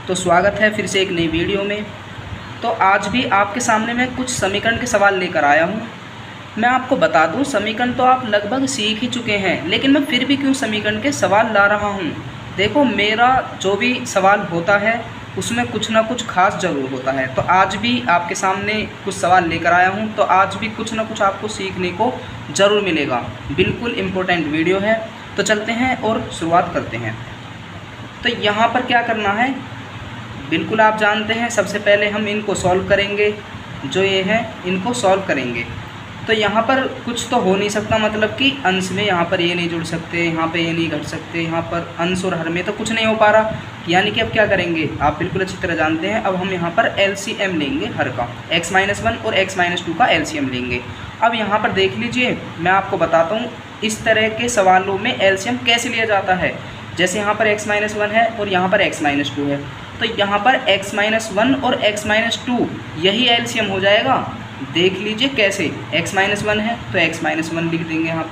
तो स्वागत है फिर से एक नई वीडियो में। तो आज भी आपके सामने मैं कुछ समीकरण के सवाल लेकर आया हूँ। मैं आपको बता दूँ, समीकरण तो आप लगभग सीख ही चुके हैं, लेकिन मैं फिर भी क्यों समीकरण के सवाल ला रहा हूँ। देखो, मेरा जो भी सवाल होता है उसमें कुछ ना कुछ खास ज़रूर होता है। तो आज भी आपके सामने कुछ सवाल लेकर आया हूँ, तो आज भी कुछ ना कुछ आपको सीखने को ज़रूर मिलेगा। बिल्कुल इम्पोर्टेंट वीडियो है। तो चलते हैं और शुरुआत करते हैं। तो यहाँ पर क्या करना है, बिल्कुल आप जानते हैं। सबसे पहले हम इनको सॉल्व करेंगे, जो ये हैं इनको सॉल्व करेंगे। तो यहाँ पर कुछ तो हो नहीं सकता, मतलब कि अंश में यहाँ पर ये नहीं जुड़ सकते, यहाँ पे ये नहीं घट सकते, यहाँ पर अंश और हर में तो कुछ नहीं हो पा रहा। यानी कि अब क्या करेंगे, आप बिल्कुल अच्छी तरह जानते हैं। अब हम यहाँ पर एलसीएम लेंगे हर का, x-1 और x-2 का एलसीएम लेंगे। अब यहाँ पर देख लीजिए, मैं आपको बताता हूँ इस तरह के सवालों में एलसीएम कैसे लिया जाता है। जैसे यहाँ पर x-1 है और यहाँ पर x-2 है, तो यहाँ पर x-1 और x-2 यही एलसीएम हो जाएगा। देख लीजिए कैसे, x-1 है तो x-1 लिख देंगे यहाँ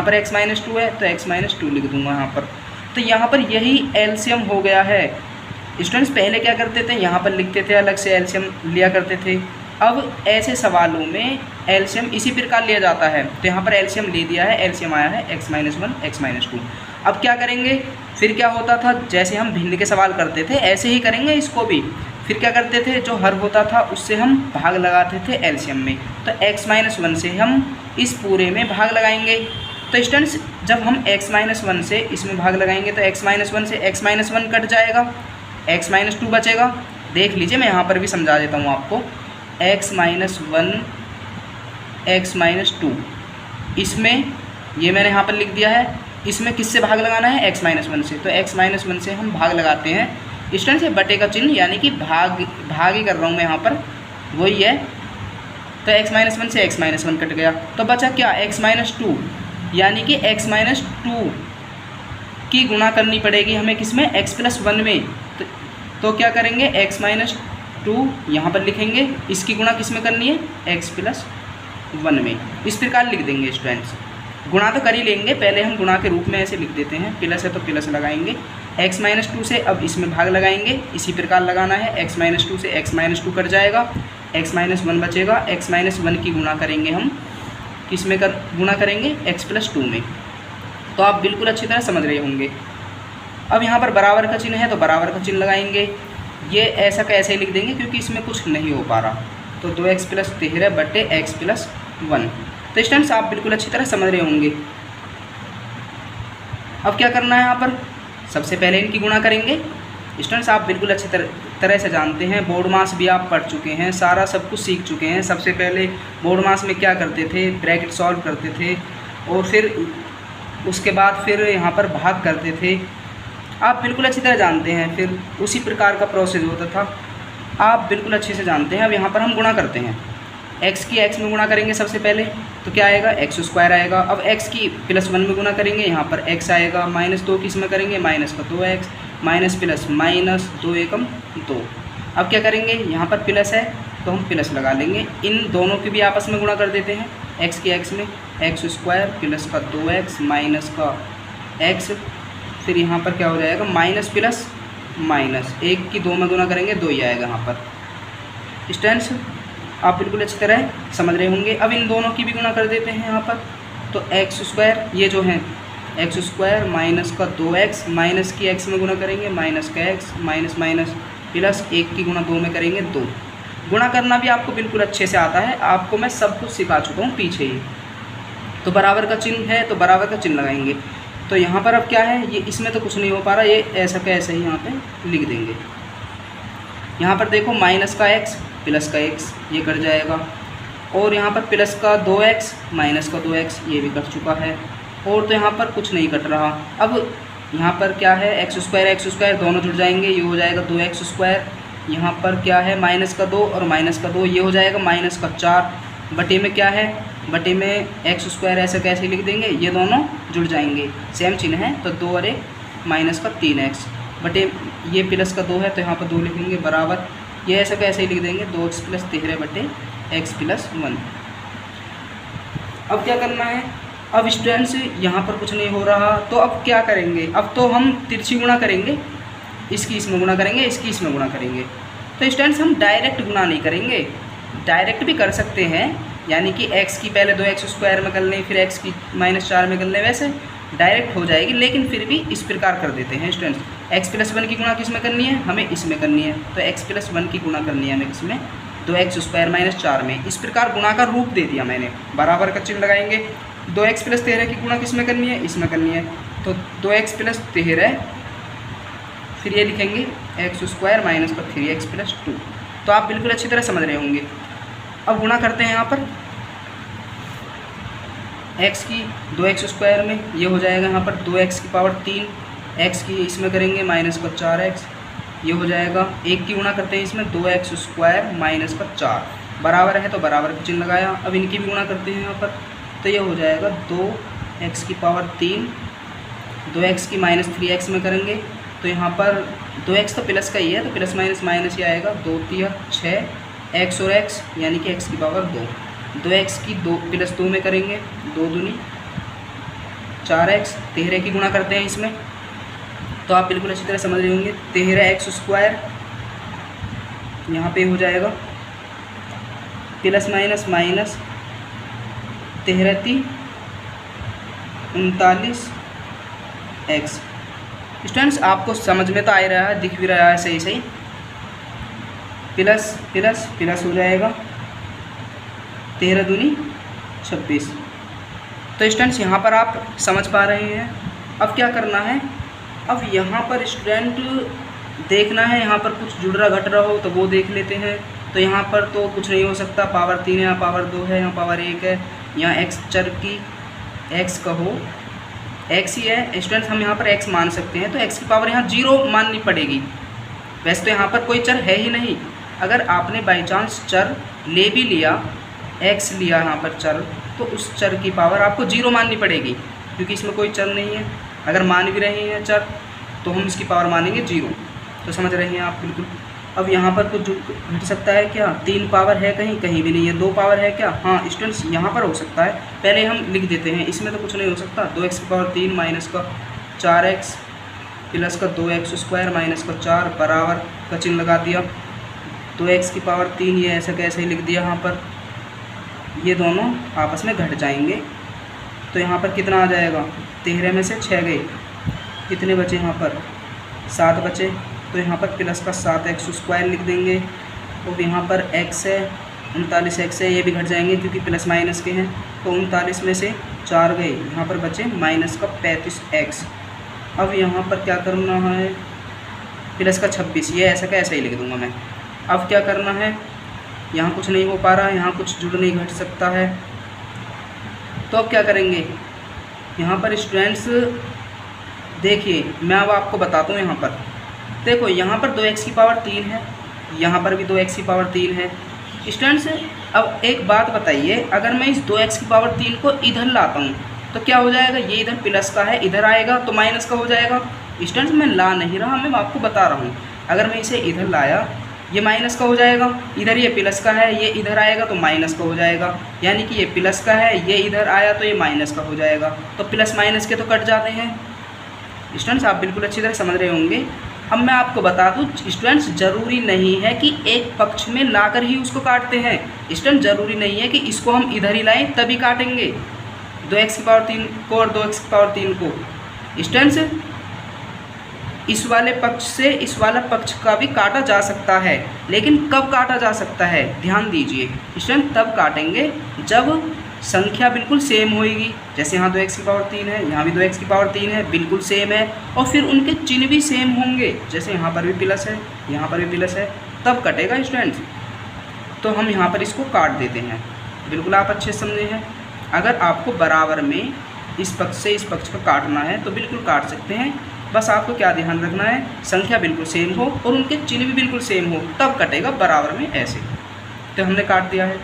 पर x-2 है तो x-2 लिख दूंगा यहाँ पर। तो यहाँ पर यही एलसीएम हो गया है। स्टूडेंट्स पहले क्या करते थे, यहाँ पर लिखते थे, अलग से एलसीएम लिया करते थे। अब ऐसे सवालों में एलसीएम इसी प्रकार लिया जाता है। तो यहाँ पर एलसीएम ले दिया है, एलसीएम आया है x-1 x-2। अब क्या करेंगे, फिर क्या होता था, जैसे हम भिन्न के सवाल करते थे ऐसे ही करेंगे इसको भी। फिर क्या करते थे, जो हर होता था उससे हम भाग लगाते थे एलसीएम में। तो x-1 से हम इस पूरे में भाग लगाएंगे। तो स्टूडेंट्स जब हम x-1 से इसमें भाग लगाएंगे तो x-1 से x-1 कट जाएगा, x-2 बचेगा। देख लीजिए, मैं यहाँ पर भी समझा देता हूँ आपको। x-1 x-2 इसमें ये मैंने यहाँ पर लिख दिया है। इसमें किससे भाग लगाना है, x-1 से। तो x-1 से हम भाग लगाते हैं। स्टूडेंट से बटे का चिन्ह, यानी कि भाग ही कर रहा हूँ मैं यहाँ पर, वही है। तो x-1 से x-1 कट गया, तो बचा क्या, x-2, यानी कि x-2 की गुणा करनी पड़ेगी हमें किसमें, x+1 में। तो क्या करेंगे, x-2 यहाँ पर लिखेंगे, इसकी गुणा किस में करनी है, x+1 में। इस प्रकार लिख देंगे स्टूडेंट्स। गुणा तो कर ही लेंगे, पहले हम गुणा के रूप में ऐसे लिख देते हैं, प्लस है तो प्लस लगाएंगे। x-2 से अब इसमें भाग लगाएंगे, इसी प्रकार लगाना है। x-2 से x-2 कट जाएगा, x-1 बचेगा। x-1 की गुणा करेंगे हम, किस में गुणा करेंगे, x+2 में। तो आप बिल्कुल अच्छी तरह समझ रहे होंगे। अब यहाँ पर बराबर का चिन्ह है तो बराबर का चिन्ह लगाएंगे। ये ऐसा का ऐसे ही लिख देंगे क्योंकि इसमें कुछ नहीं हो पा रहा। तो 2x+13 बटे x+1। तो स्टूडेंट्स आप बिल्कुल अच्छी तरह समझ रहे होंगे। अब क्या करना है, यहाँ पर सबसे पहले इनकी गुणा करेंगे। स्टूडेंट्स आप बिल्कुल अच्छी तरह से जानते हैं, बोर्ड मास भी आप पढ़ चुके हैं, सारा सब कुछ सीख चुके हैं। सबसे पहले बोर्ड मास में क्या करते थे, ब्रैकेट सॉल्व करते थे और फिर उसके बाद फिर यहाँ पर भाग करते थे। आप बिल्कुल अच्छी तरह जानते हैं, फिर उसी प्रकार का प्रोसेस होता था, आप बिल्कुल अच्छे से जानते हैं। अब यहाँ पर हम गुणा करते हैं, x की x में गुणा करेंगे सबसे पहले, तो क्या आएगा, x² आएगा। अब x की +1 में गुणा करेंगे, यहाँ पर x आएगा। -2 किस में करेंगे, -2x, माइनस प्लस माइनस 2 एकम 2। अब क्या करेंगे, यहाँ पर प्लस है तो हम प्लस लगा लेंगे। इन दोनों की भी आपस में गुणा कर देते हैं, x की x में x² प्लस का 2x माइनस का x। फिर यहाँ पर क्या हो जाएगा, माइनस प्लस माइनस, 1 की 2 में गुणा करेंगे 2 ही आएगा यहाँ पर। स्टूडेंट्स आप बिल्कुल अच्छी तरह समझ रहे होंगे। अब इन दोनों की भी गुणा कर देते हैं यहाँ पर। तो x², ये जो है x² माइनस का 2x, माइनस की x में गुणा करेंगे माइनस का x, माइनस माइनस प्लस 1 की गुणा 2 में करेंगे 2। गुणा करना भी आपको बिल्कुल अच्छे से आता है, आपको मैं सब कुछ सिखा चुका हूँ पीछे ही। तो बराबर का चिन्ह है तो बराबर का चिन्ह लगाएंगे। तो यहाँ पर अब क्या है, ये इसमें तो कुछ नहीं हो पा रहा, ये ऐसा का ऐसा ही यहाँ पर लिख देंगे। यहाँ पर देखो, माइनस का x प्लस का x ये कट जाएगा, और यहाँ पर प्लस का 2x माइनस का 2x ये भी कट चुका है, और तो यहाँ पर कुछ नहीं कट रहा। अब यहाँ पर क्या है, x² दोनों जुड़ जाएंगे, ये हो जाएगा 2x²। यहाँ पर क्या है, माइनस का 2 और माइनस का 2 ये हो जाएगा माइनस का 4। बटे में क्या है, बटे में x² ऐसा कैसे लिख देंगे, ये दोनों जुड़ जाएंगे, सेम चिन्ह है। तो 2 और 1 माइनस का 3x बटे ये प्लस का 2 है तो यहाँ पर 2 लिखेंगे बराबर, ये ऐसा कैसे ही लिख देंगे 2x+13 बटे x+1। अब क्या करना है, अब स्टूडेंट्स यहाँ पर कुछ नहीं हो रहा, तो अब क्या करेंगे, अब तो हम तिरछी गुणा करेंगे। इसकी इसमें गुणा करेंगे, इसकी इसमें गुणा करेंगे। तो स्टूडेंट्स हम डायरेक्ट गुणा नहीं करेंगे, डायरेक्ट भी कर सकते हैं, यानी कि x की पहले 2x² में कर लें, फिर x की -4 में कर लें, वैसे डायरेक्ट हो जाएगी। लेकिन फिर भी इस प्रकार कर देते हैं स्टूडेंट्स, x+1 की गुणा किस में करनी है, हमें इसमें करनी है। तो x+1 की गुणा करनी है हमें किसमें, 2x² - 4 में। इस प्रकार गुणा का रूप दे दिया मैंने, बराबर का चिन्ह लगाएंगे। 2x + 13 की गुणा किस में करनी है, इसमें करनी है। तो 2x + 13, फिर ये लिखेंगे x² - 3x + 2। तो आप बिल्कुल अच्छी तरह समझ रहे होंगे। अब गुणा करते हैं यहाँ पर x की 2x² में, ये हो जाएगा यहाँ पर 2x⁻3, x की इसमें करेंगे -4x, ये हो जाएगा। एक की गुणा करते हैं इसमें 2x² - 4, बराबर है तो बराबर का चिन्ह लगाया। अब इनकी भी गुणा करते हैं यहाँ पर, तो ये हो जाएगा 2x⁻3, 2x की -3x में करेंगे, तो यहाँ पर 2x तो प्लस का ही है, तो प्लस माइनस माइनस ही आएगा। 2 × 6 x और x, यानी कि x⁻2। 2x की 2 + 2 में करेंगे, 2 दूनी 4x। 13 की गुणा करते हैं इसमें, तो आप बिल्कुल अच्छी तरह समझ रहे होंगे। 13x² यहाँ पे हो जाएगा plus minus minus, 13 × 3 39x। Students आपको समझ में तो आ ही रहा है, दिख भी रहा है सही सही, प्लस प्लस प्लस हो जाएगा, 13 दूनी 26। तो स्टूडेंट्स यहाँ पर आप समझ पा रहे हैं। अब क्या करना है, अब यहाँ पर स्टूडेंट देखना है, यहाँ पर कुछ जुड़ रहा घट रहा हो तो वो देख लेते हैं। तो यहाँ पर तो कुछ नहीं हो सकता, पावर 3 है, यहाँ पावर 2 है, यहाँ पावर 1 है, यहाँ x चर की x कहो x ही है स्टूडेंट्स, हम यहाँ पर x मान सकते हैं। तो x की पावर यहाँ 0 माननी पड़ेगी। वैसे तो यहाँ पर कोई चर है ही नहीं। अगर आपने बाई चांस चर ले भी लिया, x लिया यहाँ पर चर, तो उस चर की पावर आपको 0 माननी पड़ेगी, क्योंकि इसमें कोई चर नहीं है। अगर मान भी रहे हैं चर, तो हम इसकी पावर मानेंगे 0। तो समझ रहे हैं आप बिल्कुल। अब यहाँ पर कुछ घट सकता है क्या, 3 पावर है कहीं, कहीं भी नहीं है। 2 पावर है क्या, हाँ स्टूडेंट्स यहाँ पर हो सकता है। पहले हम लिख देते हैं, इसमें तो कुछ नहीं हो सकता। 2x⁻3 - 4x प्लस का 2x² - 4 बराबर का चिन्ह लगा दिया। 2x⁻3 ये ऐसा कैसे ही लिख दिया यहाँ पर, ये दोनों आपस में घट जाएंगे। तो यहाँ पर कितना आ जाएगा, 13 में से 6 गए, कितने बचे यहाँ पर, 7 बचे। तो यहाँ पर प्लस का 7x² लिख देंगे। और यहाँ पर x है, 39x है, ये भी घट जाएंगे क्योंकि प्लस माइनस के हैं। तो 39 में से 4 गए, यहाँ पर बचे -35x। अब यहाँ पर क्या करना है, प्लस का 26, ये ऐसा का ऐसा ही लिख दूँगा मैं। अब क्या करना है, यहाँ कुछ नहीं हो पा रहा है, यहाँ कुछ जुड़ नहीं घट सकता है। तो अब क्या करेंगे, यहाँ पर स्टूडेंट्स देखिए, मैं अब आपको बताता हूँ। यहाँ पर देखो, यहाँ पर 2x⁻3 है, यहाँ पर भी 2x⁻3 है। स्टूडेंट्स अब एक बात बताइए, अगर मैं इस 2x⁻3 को इधर लाता हूँ तो क्या हो जाएगा, ये इधर प्लस का है, इधर आएगा तो माइनस का हो जाएगा। स्टूडेंट्स मैं ला नहीं रहा, मैं आपको बता रहा हूँ। अगर मैं इसे इधर लाया, ये माइनस का हो जाएगा, इधर ये प्लस का है, ये इधर आएगा तो माइनस का हो जाएगा। यानी कि ये प्लस का है, ये इधर आया तो ये माइनस का हो जाएगा। तो प्लस माइनस के तो कट जाते हैं। स्टूडेंट्स आप बिल्कुल अच्छी तरह समझ रहे होंगे। अब मैं आपको बता दूं स्टूडेंट्स, ज़रूरी नहीं है कि एक पक्ष में लाकर ही उसको काटते हैं। स्टूडेंट्स ज़रूरी नहीं है कि इसको हम इधर ही लाएं तभी काटेंगे, 2x⁻3 को और 2x⁻3 को। स्टूडेंट्स इस वाले पक्ष से इस वाला पक्ष का भी काटा जा सकता है, लेकिन कब काटा जा सकता है, ध्यान दीजिए स्टूडेंट, तब काटेंगे जब संख्या बिल्कुल सेम होएगी। जैसे यहाँ 2x⁻3 है, यहाँ भी 2x⁻3 है, बिल्कुल सेम है, और फिर उनके चिन्ह भी सेम होंगे। जैसे यहाँ पर भी प्लस है, यहाँ पर भी प्लस है, तब कटेगा स्टूडेंट्स। तो हम यहाँ पर इसको काट देते हैं। बिल्कुल आप अच्छे समझे हैं। अगर आपको बराबर में इस पक्ष से इस पक्ष को काटना है तो बिल्कुल काट सकते हैं। बस आपको क्या ध्यान रखना है, संख्या बिल्कुल सेम हो और उनके चिन्ह भी बिल्कुल सेम हो, तब कटेगा बराबर में ऐसे। तो हमने काट दिया है।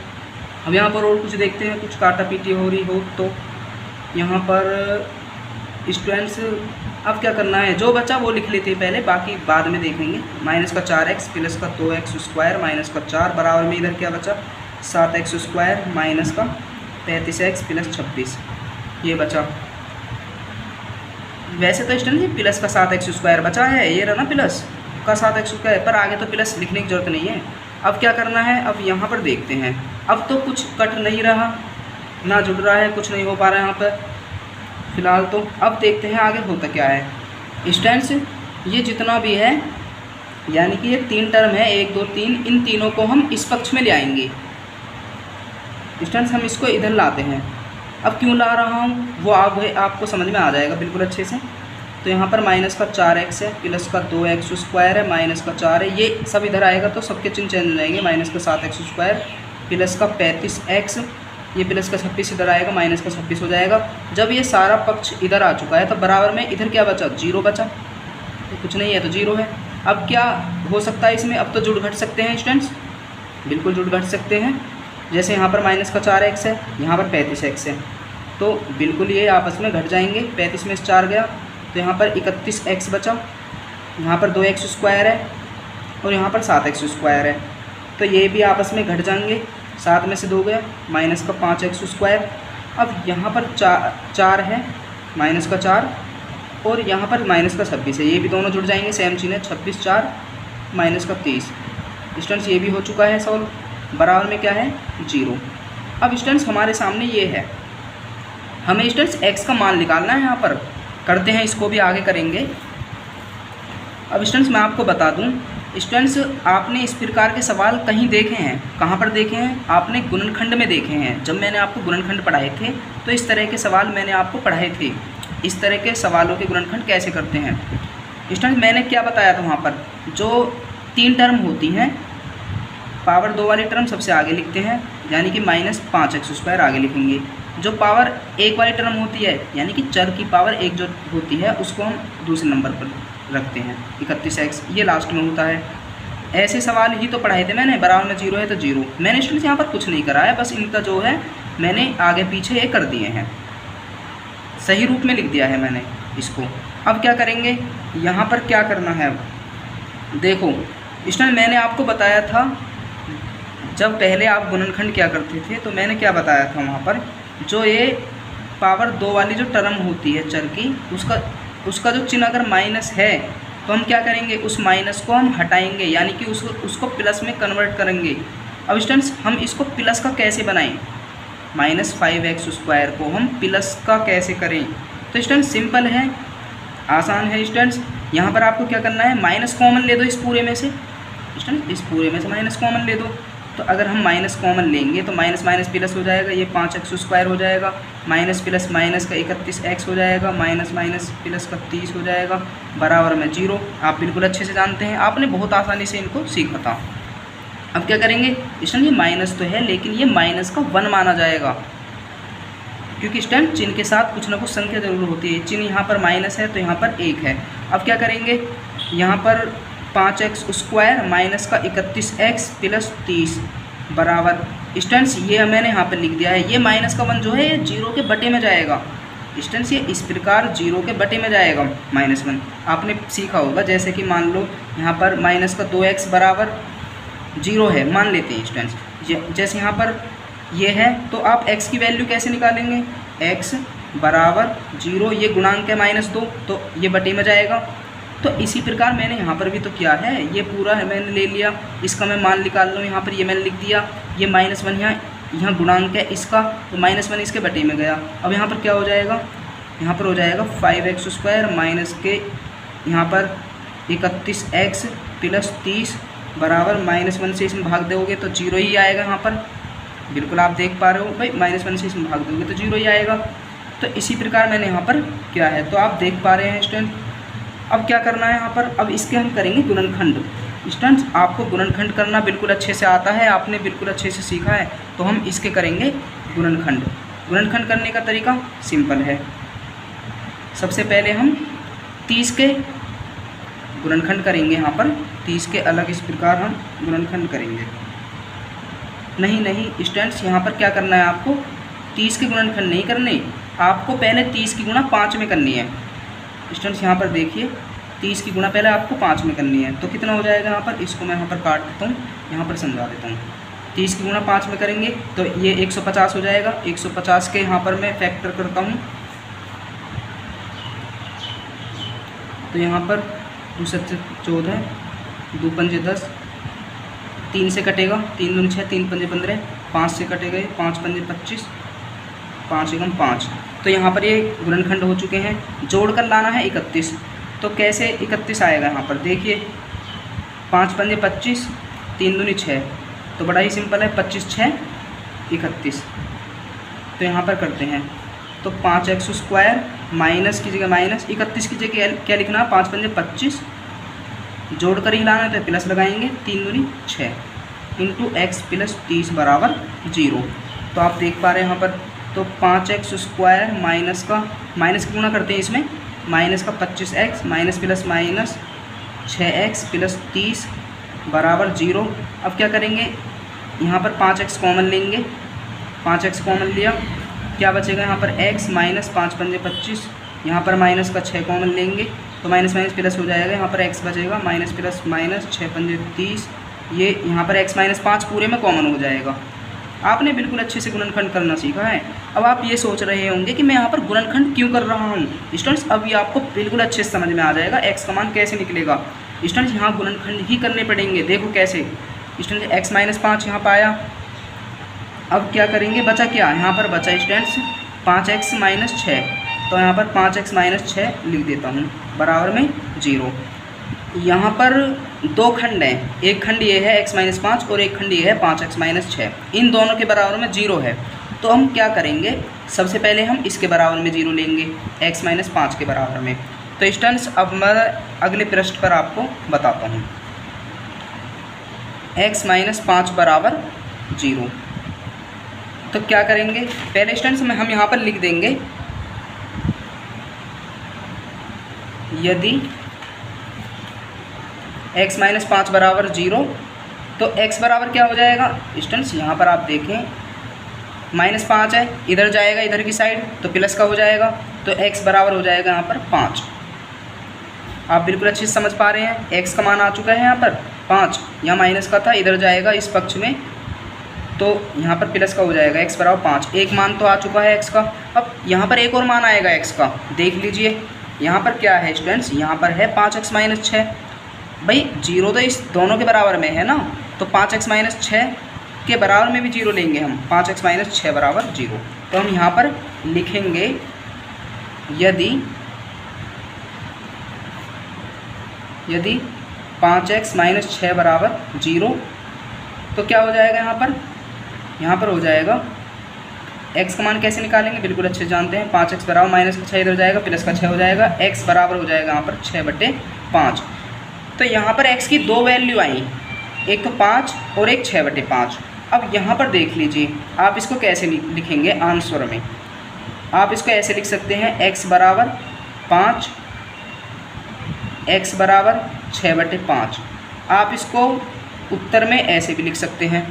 अब यहाँ पर और कुछ देखते हैं, कुछ काटा पीटी हो रही हो तो यहाँ पर स्टूडेंट्स अब क्या करना है, जो बचा वो लिख लेते हैं पहले, बाकी बाद में देखेंगे। -4x प्लस का 2x² माइनस का 4 बराबर में इधर क्या बचा, 7x² माइनस का 35x प्लस 26 ये बचा। वैसे तो स्टूडेंट ये प्लस का 7x² बचा है, ये रहा ना प्लस का 7x², पर आगे तो प्लस लिखने की ज़रूरत नहीं है। अब क्या करना है, अब यहाँ पर देखते हैं। अब तो कुछ कट नहीं रहा, ना जुड़ रहा है, कुछ नहीं हो पा रहा है यहाँ पर फ़िलहाल तो। अब देखते हैं आगे होता क्या है। स्टूडेंट्स ये जितना भी है, यानी कि ये 3 टर्म है, 1 2 3, इन तीनों को हम इस पक्ष में ले आएंगे। स्टूडेंट्स हम इसको इधर लाते हैं। अब क्यों ला रहा हूँ वो आपको समझ में आ जाएगा बिल्कुल अच्छे से। तो यहाँ पर माइनस का 4x है, प्लस का 2x² है, माइनस का 4 है, ये सब इधर आएगा तो सबके चिन्ह चेंज हो जाएंगे। माइनस का 7x², प्लस का 35x, ये प्लस का 26 इधर आएगा, माइनस का 26 हो जाएगा। जब ये सारा पक्ष इधर आ चुका है तो बराबर में इधर क्या बचा, 0 बचा। तो कुछ नहीं है तो 0 है। अब क्या हो सकता है इसमें, अब तो जुड़ घट सकते हैं स्टूडेंट्स, बिल्कुल जुड़ घट सकते हैं। जैसे यहाँ पर माइनस का 4x है, यहाँ पर 35x है, तो बिल्कुल ये आपस में घट जाएंगे। 35 में से 4 गया तो यहाँ पर 31x बचा, यहाँ पर 2x² है और यहाँ पर 7x² है, तो ये भी आपस में घट जाएंगे। 7 में से 2 गया, माइनस का 5x²। अब यहाँ पर 4 है, माइनस का 4, और यहाँ पर माइनस का 26 है, ये भी दोनों जुड़ जाएंगे, सेम चीज़ है। 26 4 माइनस का 30। स्टूडेंट्स ये भी हो चुका है सॉल्व, बराबर में क्या है, 0। अब स्टूडेंट्स हमारे सामने ये है, हमें स्टूडेंट्स x का मान निकालना है। यहाँ पर करते हैं, इसको भी आगे करेंगे। अब स्टूडेंट्स मैं आपको बता दूं, स्टूडेंट्स आपने इस प्रकार के सवाल कहीं देखे हैं, कहाँ पर देखे हैं, आपने गुणनखंड में देखे हैं। जब मैंने आपको गुणनखंड पढ़ाए थे तो इस तरह के सवाल मैंने आपको पढ़ाए थे। इस तरह के सवालों के गुणनखंड कैसे करते हैं स्टूडेंट्स, मैंने क्या बताया था वहाँ पर, जो 3 टर्म होती हैं, पावर 2 वाली टर्म सबसे आगे लिखते हैं, यानी कि -5x² आगे लिखेंगे। जो पावर 1 वाली टर्म होती है, यानी कि चर की पावर 1 जो होती है, उसको हम दूसरे नंबर पर रखते हैं, 31x, ये लास्ट में होता है। ऐसे सवाल ही तो पढ़ाए थे मैंने। बराबर में 0 है तो 0। मैंने स्टूडेंट्स यहाँ पर कुछ नहीं करा है, बस इनका जो है मैंने आगे पीछे ये कर दिए हैं, सही रूप में लिख दिया है मैंने इसको। अब क्या करेंगे, यहाँ पर क्या करना है, देखो स्टूडेंट मैंने आपको बताया था, जब पहले आप गुणनखंड क्या करते थे तो मैंने क्या बताया था वहाँ पर, जो ये पावर 2 वाली जो टर्म होती है चर की, उसका जो चिन्ह अगर माइनस है तो हम क्या करेंगे, उस माइनस को हम हटाएंगे, यानी कि उसको प्लस में कन्वर्ट करेंगे। अब स्टूडेंट्स हम इसको प्लस का कैसे बनाएं, -5x² को हम प्लस का कैसे करें, तो स्टूडेंट्स सिंपल है, आसान है स्टूडेंट्स। यहाँ पर आपको क्या करना है, माइनस कॉमन ले दो इस पूरे में से। स्टूडेंट्स इस पूरे में से माइनस कॉमन ले दो, तो अगर हम माइनस कॉमन लेंगे तो माइनस माइनस प्लस हो जाएगा, ये 5x² हो जाएगा, माइनस प्लस माइनस का 31x हो जाएगा, माइनस माइनस प्लस का 30 हो जाएगा, बराबर में 0। आप बिल्कुल अच्छे से जानते हैं, आपने बहुत आसानी से इनको सीखा था। अब क्या करेंगे स्टूडेंट, ये माइनस तो है लेकिन ये माइनस का 1 माना जाएगा, क्योंकि स्टूडेंट चिन्ह के साथ कुछ ना कुछ संख्या जरूर होती है। चिन्ह यहाँ पर माइनस है तो यहाँ पर 1 है। अब क्या करेंगे, यहाँ पर 5x² माइनस का 31x प्लस 30 बराबर, स्टूडेंट्स ये मैंने यहाँ पर लिख दिया है। ये माइनस का 1 जो है ये 0 के बटे में जाएगा। स्टूडेंट्स ये इस प्रकार 0 के बटे में जाएगा -1। आपने सीखा होगा, जैसे कि मान लो यहाँ पर माइनस का 2x बराबर 0 है, मान लेते हैं स्टूडेंट्स। जैसे यहाँ पर ये है तो आप x की वैल्यू कैसे निकालेंगे, x बराबर 0, ये गुणांक है -2 तो ये बटे में जाएगा। तो इसी प्रकार मैंने यहाँ पर भी तो किया है, ये पूरा है मैंने ले लिया, इसका मैं मान निकाल लूँ, यहाँ पर ये मैंने लिख दिया, ये -1 यहाँ गुणांक है इसका, तो -1 इसके बटे में गया। अब यहाँ पर क्या हो जाएगा, यहाँ पर हो जाएगा 5x² माइनस के यहाँ पर 31x प्लस 30 बराबर -1 से इसमें भाग दोगे तो 0 ही आएगा। यहाँ पर बिल्कुल आप देख पा रहे हो भाई, -1 से इसमें भाग दोगे तो 0 ही आएगा। तो इसी प्रकार मैंने यहाँ पर क्या है तो आप देख पा रहे हैं स्टूडेंट। अब क्या करना है यहाँ पर, अब इसके हम करेंगे गुणनखंड। स्टूडेंट्स आपको गुणनखंड करना बिल्कुल अच्छे से आता है, आपने बिल्कुल अच्छे से सीखा है, तो हम इसके करेंगे गुणनखंड। गुणनखंड करने का तरीका सिंपल है। सबसे पहले हम 30 के गुणनखंड करेंगे। यहाँ पर 30 के अलग इस प्रकार हम गुणनखंड करेंगे। नहीं स्टूडेंट्स, यहाँ पर क्या करना है, आपको 30 के गुणनखंड नहीं करने, आपको पहले 30 की गुणा 5 में करनी है। स्टूडेंट्स यहाँ पर देखिए, 30 की गुणा पहले आपको 5 में करनी है, तो कितना हो जाएगा यहाँ पर, इसको मैं यहाँ पर काट देता हूँ, यहाँ पर समझा देता हूँ। 30 की गुणा 5 में करेंगे तो ये 150 हो जाएगा। 150 के यहाँ पर मैं फैक्टर करता हूँ, तो यहाँ पर 2 7 14, 2 पंजे 10, 3 से कटेगा, 3 दूनी 6, 3 पंजे 15, 5 से कटेगा, 5 पंजे 25, 5 एकम 5। तो यहाँ पर ये गुणनखंड हो चुके हैं। जोड़कर लाना है 31। तो कैसे 31 आएगा यहाँ पर देखिए, 5 पंजे 25, 3 दूनी 6, तो बड़ा ही सिंपल है, 25 6 31। तो यहाँ पर करते हैं, तो 5x² माइनस की जगह माइनस, 31 की जगह क्या लिखना, 5 पंजे 25, जोड़कर ही लाना है तो प्लस लगाएंगे, 3 दूनी 6 इंटू x प्लस 30 बराबर 0। तो आप देख पा रहे हैं यहाँ पर, तो 5x² माइनस की गुणा करते हैं इसमें, माइनस का 25x minus plus minus 6x plus 30 बराबर 0। अब क्या करेंगे, यहाँ पर 5x कॉमन लेंगे, 5x कॉमन लिया, क्या बचेगा यहाँ पर x माइनस 5 पंजे 25, यहाँ पर माइनस का 6 कॉमन लेंगे तो माइनस माइनस प्लस हो जाएगा, यहाँ पर x बचेगा माइनस प्लस माइनस 6 पंजे 30, ये यहाँ पर x माइनस 5 पूरे में कॉमन हो जाएगा। आपने बिल्कुल अच्छे से गुणनखंड करना सीखा है। अब आप ये सोच रहे होंगे कि मैं यहाँ पर गुणनखंड क्यों कर रहा हूँ। स्टूडेंट्स अब ये आपको बिल्कुल अच्छे से समझ में आ जाएगा x का मान कैसे निकलेगा। स्टूडेंट्स यहाँ गुणनखंड ही करने पड़ेंगे, देखो कैसे। स्टूडेंट्स x माइनस 5 यहाँ पाया, अब क्या करेंगे, बचा क्या, यहाँ पर बचा स्टूडेंट्स 5x माइनस 6, तो यहाँ पर 5x माइनस 6 लिख देता हूँ बराबर में 0। यहाँ पर 2 खंड हैं, एक खंड ये है x माइनस 5 और एक खंड ये है 5x माइनस 6, इन दोनों के बराबर में 0 है। तो हम क्या करेंगे, सबसे पहले हम इसके बराबर में 0 लेंगे, x माइनस 5 के बराबर में। तो स्टूडेंट्स अब मैं अगले पृष्ठ पर आपको बताता हूँ, x माइनस 5 बराबर 0। तो क्या करेंगे, पहले स्टूडेंट्स में हम यहाँ पर लिख देंगे, यदि x माइनस 5 बराबर 0, तो x बराबर क्या हो जाएगा स्टूडेंट्स, यहाँ पर आप देखें माइनस 5 है, इधर जाएगा इधर की साइड तो प्लस का हो जाएगा, तो x बराबर हो जाएगा यहाँ पर 5। आप बिल्कुल अच्छे से समझ पा रहे हैं, x का मान आ चुका है यहाँ पर 5, यहाँ माइनस का था, इधर जाएगा इस पक्ष में तो यहाँ पर प्लस का हो जाएगा, x बराबर 5। एक मान तो आ चुका है x का। अब यहाँ पर एक और मान आएगा x का, देख लीजिए यहाँ पर क्या है स्टूडेंट्स, यहाँ पर है 5x माइनस 6। भाई 0 तो इस दोनों के बराबर में है ना, तो 5x माइनस 6 के बराबर में भी 0 लेंगे हम, 5x माइनस 6 बराबर 0। तो हम यहाँ पर लिखेंगे, यदि 5x माइनस 6 बराबर 0, तो क्या हो जाएगा यहाँ पर हो जाएगा, x का मान कैसे निकालेंगे बिल्कुल अच्छे से जानते हैं, 5x बराबर माइनस का 6 इधर जाएगा, प्लस का 6 हो जाएगा, x बराबर हो जाएगा यहाँ पर 6/5। तो यहाँ पर x की 2 वैल्यू आई, एक तो 5 और एक 6/5। अब यहाँ पर देख लीजिए, आप इसको कैसे लिखेंगे आंसर में, आप इसको ऐसे लिख सकते हैं, x बराबर 5, x बराबर 6/5। आप इसको उत्तर में ऐसे भी लिख सकते हैं,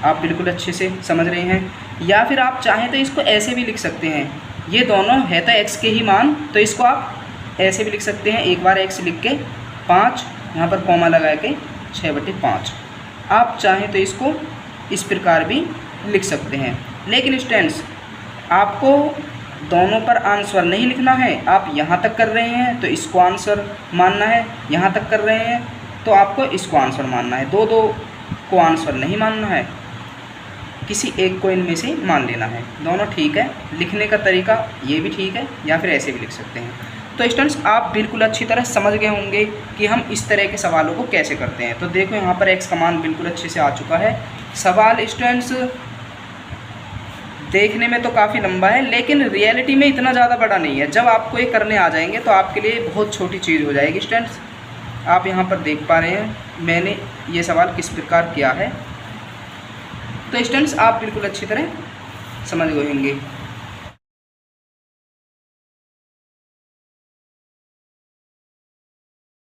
आप बिल्कुल अच्छे से समझ रहे हैं। या फिर आप चाहें तो इसको ऐसे भी लिख सकते हैं, ये दोनों है तो x के ही मान, तो इसको आप ऐसे भी लिख सकते हैं, एक बार x लिख के 5 यहाँ पर कॉमा लगा के 6/5। आप चाहें तो इसको इस प्रकार भी लिख सकते हैं। लेकिन स्टूडेंट्स आपको दोनों पर आंसर नहीं लिखना है, आप यहाँ तक कर रहे हैं तो इसको आंसर मानना है, यहाँ तक कर रहे हैं तो आपको इसको आंसर मानना है, दो को आंसर नहीं मानना है, किसी एक को इनमें से मान लेना है। दोनों ठीक है, लिखने का तरीका ये भी ठीक है, या फिर ऐसे भी लिख सकते हैं। तो स्टूडेंट्स आप बिल्कुल अच्छी तरह समझ गए होंगे कि हम इस तरह के सवालों को कैसे करते हैं। तो देखो यहाँ पर x का मान बिल्कुल अच्छे से आ चुका है। सवाल स्टूडेंट्स देखने में तो काफ़ी लंबा है, लेकिन रियलिटी में इतना ज़्यादा बड़ा नहीं है। जब आपको ये करने आ जाएंगे तो आपके लिए बहुत छोटी चीज़ हो जाएगी। स्टूडेंट्स आप यहाँ पर देख पा रहे हैं मैंने ये सवाल किस प्रकार किया है। तो स्टूडेंट्स आप बिल्कुल अच्छी तरह समझ गए होंगे।